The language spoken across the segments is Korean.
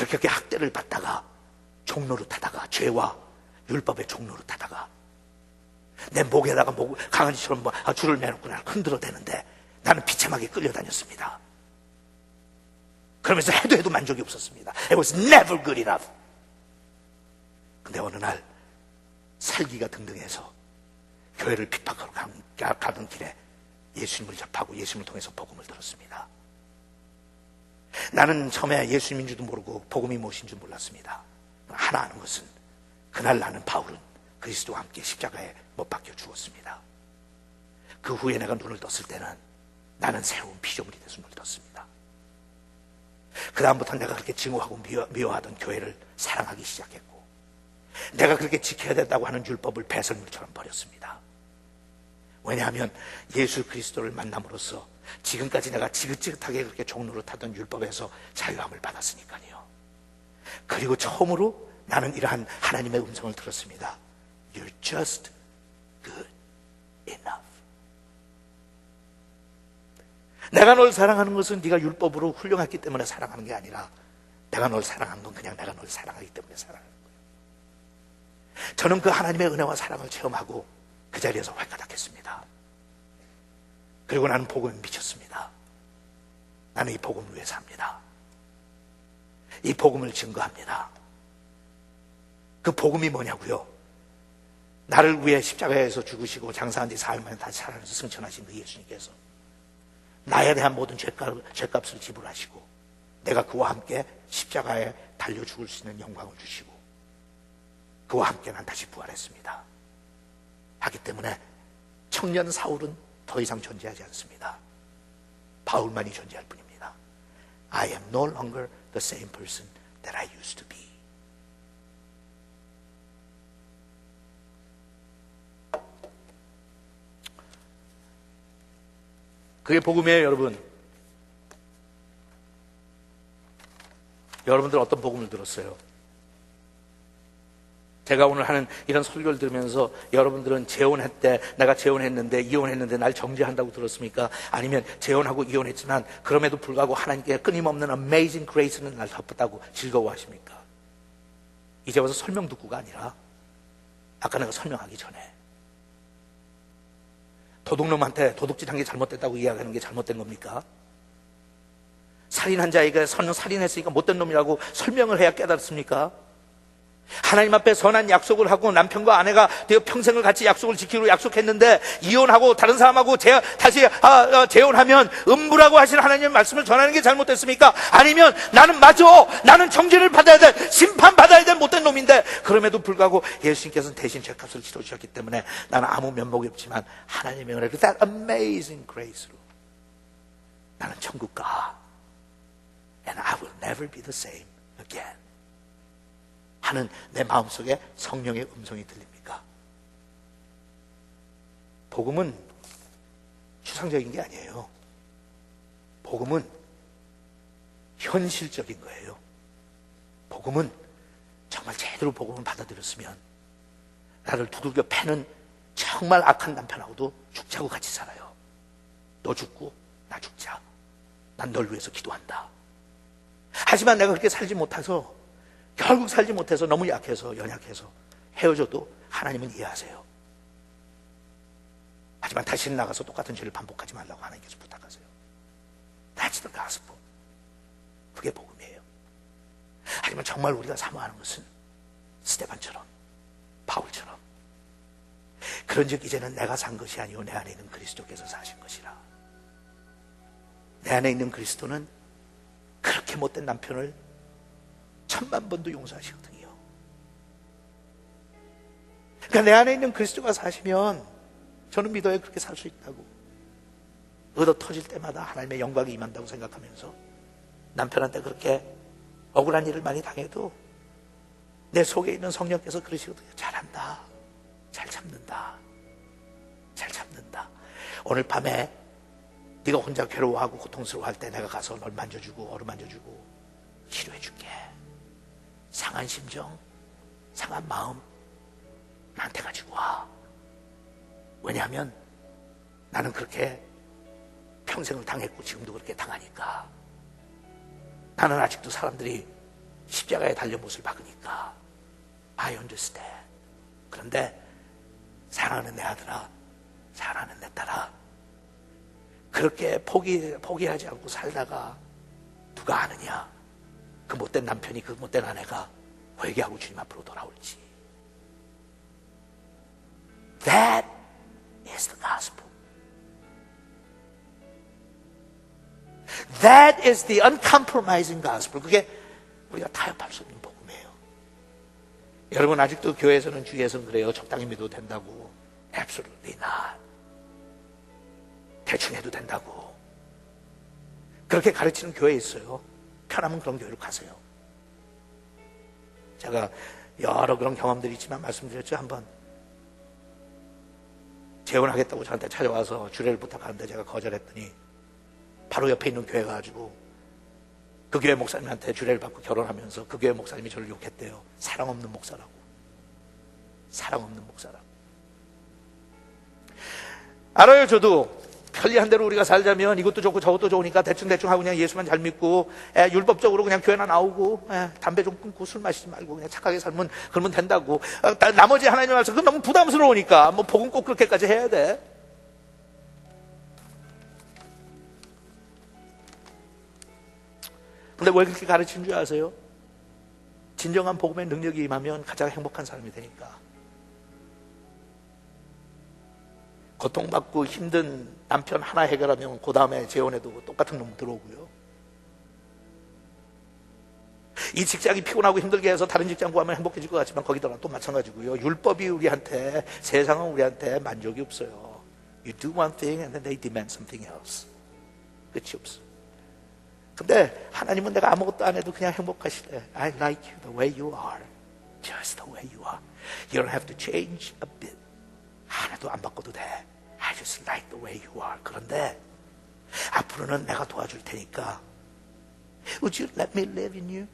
그렇게 학대를 받다가 종로를 타다가 죄와 율법의 종로를 타다가 내 목에다가 강아지처럼 줄을 매놓고 나를 흔들어대는데 나는 비참하게 끌려다녔습니다. 그러면서 해도 만족이 없었습니다. It was never good enough. 근데 어느 날 살기가 등등해서 교회를 핍박하러 가던 길에 예수님을 접하고 예수님을 통해서 복음을 들었습니다. 나는 처음에 예수님인 줄도 모르고 복음이 무엇인 줄 몰랐습니다. 하나 아는 것은 그날 나는 바울은 그리스도와 함께 십자가에 못 박혀 죽었습니다. 그 후에 내가 눈을 떴을 때는 나는 새로운 피조물이 돼서 눈을 떴습니다. 그 다음부터 내가 그렇게 증오하고 미워하던 교회를 사랑하기 시작했고, 내가 그렇게 지켜야 된다고 하는 율법을 배설물처럼 버렸습니다. 왜냐하면 예수 그리스도를 만남으로써 지금까지 내가 지긋지긋하게 그렇게 종로를 타던 율법에서 자유함을 받았으니까요. 그리고 처음으로 나는 이러한 하나님의 음성을 들었습니다. You're just good enough. 내가 널 사랑하는 것은 네가 율법으로 훌륭했기 때문에 사랑하는 게 아니라 내가 널 사랑하는 건 그냥 내가 널 사랑하기 때문에 사랑하는 거예요. 저는 그 하나님의 은혜와 사랑을 체험하고 그 자리에서 활가닥했습니다. 그리고 나는 복음에 미쳤습니다. 나는 이 복음을 위해 삽니다. 이 복음을 증거합니다. 그 복음이 뭐냐고요? 나를 위해 십자가에서 죽으시고 장사한 지 4일 만에 다시 살아나서 승천하신 그 예수님께서 나에 대한 모든 죄값을 지불하시고 내가 그와 함께 십자가에 달려 죽을 수 있는 영광을 주시고 그와 함께 난 다시 부활했습니다. 하기 때문에 청년 사울은 더 이상 존재하지 않습니다. 바울만이 존재할 뿐입니다. I am no longer the same person that I used to be. 그게 복음이에요, 여러분. 여러분들 어떤 복음을 들었어요? 제가 오늘 하는 이런 설교를 들으면서 여러분들은 재혼했대, 내가 재혼했는데 이혼했는데 날 정죄한다고 들었습니까? 아니면 재혼하고 이혼했지만 그럼에도 불구하고 하나님께 끊임없는 Amazing Grace는 날 덮었다고 즐거워하십니까? 이제 와서 설명 듣고가 아니라 아까 내가 설명하기 전에 도둑놈한테 도둑질한 게 잘못됐다고 이야기하는 게 잘못된 겁니까? 살인한 자에게 살인했으니까 못된 놈이라고 설명을 해야 깨달습니까? 하나님 앞에 선한 약속을 하고 남편과 아내가 되어 평생을 같이 약속을 지키기로 약속했는데 이혼하고 다른 사람하고 다시 재혼하면 음부라고 하시는 하나님의 말씀을 전하는 게 잘못됐습니까? 아니면 나는 정죄를 받아야 돼, 심판받아야 될 못된 놈인데 그럼에도 불구하고 예수님께서는 대신 죄값을 치러주셨기 때문에 나는 아무 면목이 없지만 하나님의 은혜로 that amazing grace로 나는 천국 가 and I will never be the same again 하는 내 마음속에 성령의 음성이 들립니까? 복음은 추상적인 게 아니에요. 복음은 현실적인 거예요. 복음은 정말 제대로 복음을 받아들였으면 나를 두들겨 패는 정말 악한 남편하고도 죽자고 같이 살아요. 너 죽고 나 죽자. 난 널 위해서 기도한다. 하지만 내가 그렇게 살지 못해서 결국 살지 못해서 너무 약해서 연약해서 헤어져도 하나님은 이해하세요. 하지만 다시는 나가서 똑같은 죄를 반복하지 말라고 하나님께서 부탁하세요. That's the gospel. 그게 복음이에요. 하지만 정말 우리가 사모하는 것은 스데반처럼 바울처럼 그런즉 이제는 내가 산 것이 아니요 내 안에 있는 그리스도께서 사신 것이라. 내 안에 있는 그리스도는 그렇게 못된 남편을 1000만 번도 용서하시거든요. 그러니까 내 안에 있는 그리스도가 사시면 저는 믿어요. 그렇게 살 수 있다고. 얻어 터질 때마다 하나님의 영광이 임한다고 생각하면서 남편한테 그렇게 억울한 일을 많이 당해도 내 속에 있는 성령께서 그러시거든요. 잘한다. 잘 참는다. 잘 참는다. 오늘 밤에 네가 혼자 괴로워하고 고통스러워할 때 내가 가서 널 만져주고 어루만져주고 치료해줄게. 상한 심정, 상한 마음 나한테 가지고 와. 왜냐하면 나는 그렇게 평생을 당했고 지금도 그렇게 당하니까. 나는 아직도 사람들이 십자가에 달려 못을 박으니까 I understand. 그런데 사랑하는 내 아들아, 사랑하는 내 딸아, 그렇게 포기하지 않고 살다가 누가 아느냐, 그 못된 남편이, 그 못된 아내가 회개하고 주님 앞으로 돌아올지. That is the gospel. That is the uncompromising gospel. 그게 우리가 타협할 수 없는 복음이에요. 여러분, 아직도 교회에서는 주위에서는 그래요. 적당히 믿어도 된다고. Absolutely not. 대충 해도 된다고. 그렇게 가르치는 교회 있어요. 편하면 그런 교회로 가세요. 제가 여러 그런 경험들이 있지만 말씀드렸죠. 한번 재혼하겠다고 저한테 찾아와서 주례를 부탁하는데 제가 거절했더니 바로 옆에 있는 교회 가가지고 그 교회 목사님한테 주례를 받고 결혼하면서 그 교회 목사님이 저를 욕했대요. 사랑 없는 목사라고. 사랑 없는 목사라고. 알아요. 저도 편리한 대로 우리가 살자면 이것도 좋고 저것도 좋으니까 대충대충 하고 그냥 예수만 잘 믿고 율법적으로 그냥 교회나 나오고 담배 좀 끊고 술 마시지 말고 그냥 착하게 살면 그러면 된다고. 나머지 하나님 말씀 그건 너무 부담스러우니까 뭐 복음 꼭 그렇게까지 해야 돼. 근데 왜 그렇게 가르치는 줄 아세요? 진정한 복음의 능력이 임하면 가장 행복한 사람이 되니까. 고통받고 힘든 남편 하나 해결하면 그 다음에 재혼해도 똑같은 놈 들어오고요. 이 직장이 피곤하고 힘들게 해서 다른 직장 구하면 행복해질 것 같지만 거기다가 또 마찬가지고요. 율법이 우리한테, 세상은 우리한테 만족이 없어요. You do one thing and then they demand something else. 끝이 없어. 근데 하나님은 내가 아무것도 안 해도 그냥 행복하시대. I like you the way you are. Just the way you are. You don't have to change a bit. 하나도 안 바꿔도 돼. I just like the way you are. 그런데 앞으로는 내가 도와줄 테니까 Would you let me live in you?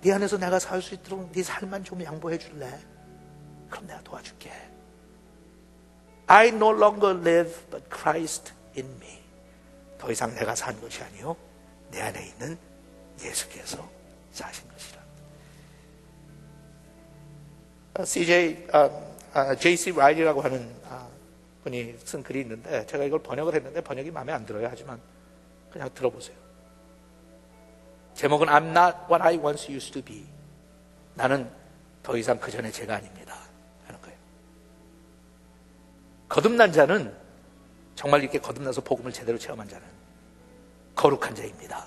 네 안에서 내가 살 수 있도록 네 삶만 좀 양보해 줄래? 그럼 내가 도와줄게. I no longer live but Christ in me. 더 이상 내가 사는 것이 아니요 내 안에 있는 예수께서 사신 것이라. J.C. 라일이라고 하는 분이 쓴 글이 있는데 제가 이걸 번역을 했는데 번역이 마음에 안 들어요. 하지만 그냥 들어보세요. 제목은 I'm not what I once used to be. 나는 더 이상 그전의 제가 아닙니다 하는 거예요. 거듭난 자는 정말 이렇게 거듭나서 복음을 제대로 체험한 자는 거룩한 자입니다.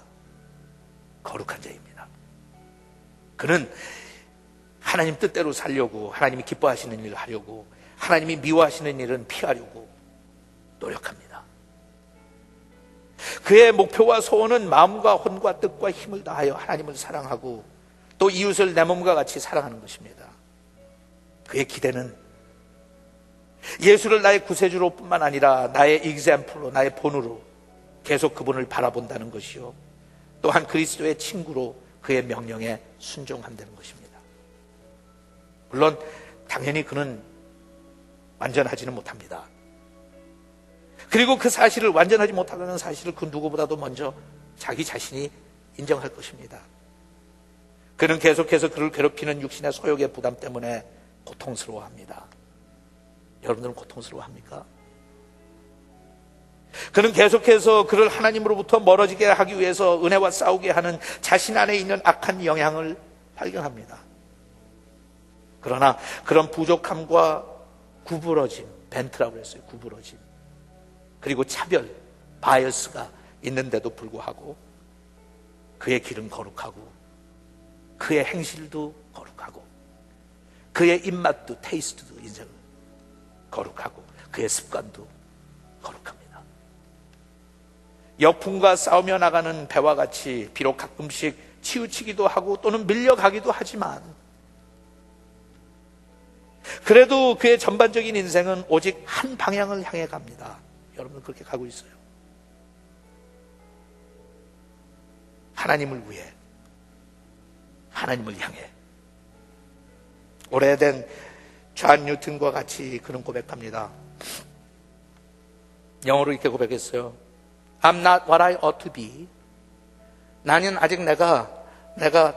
거룩한 자입니다. 그는 하나님 뜻대로 살려고, 하나님이 기뻐하시는 일을 하려고, 하나님이 미워하시는 일은 피하려고 노력합니다. 그의 목표와 소원은 마음과 혼과 뜻과 힘을 다하여 하나님을 사랑하고 또 이웃을 내 몸과 같이 사랑하는 것입니다. 그의 기대는 예수를 나의 구세주로 뿐만 아니라 나의 example로, 나의 본으로 계속 그분을 바라본다는 것이요, 또한 그리스도의 친구로 그의 명령에 순종한다는 것입니다. 물론 당연히 그는 완전하지는 못합니다. 그리고 그 사실을, 완전하지 못하다는 사실을 그 누구보다도 먼저 자기 자신이 인정할 것입니다. 그는 계속해서 그를 괴롭히는 육신의 소욕의 부담 때문에 고통스러워합니다. 여러분들은 고통스러워합니까? 그는 계속해서 그를 하나님으로부터 멀어지게 하기 위해서 은혜와 싸우게 하는 자신 안에 있는 악한 영향을 발견합니다. 그러나 그런 부족함과 구부러짐, 벤트라고 했어요. 구부러짐, 그리고 차별, 바이어스가 있는데도 불구하고 그의 길은 거룩하고 그의 행실도 거룩하고 그의 입맛도, 테이스트도 인생은 거룩하고 그의 습관도 거룩합니다. 역풍과 싸우며 나가는 배와 같이 비록 가끔씩 치우치기도 하고 또는 밀려가기도 하지만 그래도 그의 전반적인 인생은 오직 한 방향을 향해 갑니다. 여러분은 그렇게 가고 있어요. 하나님을 위해, 하나님을 향해. 오래된 존 뉴턴과 같이 그는 고백합니다. 영어로 이렇게 고백했어요. I'm not what I ought to be. 나는 아직 내가 되어야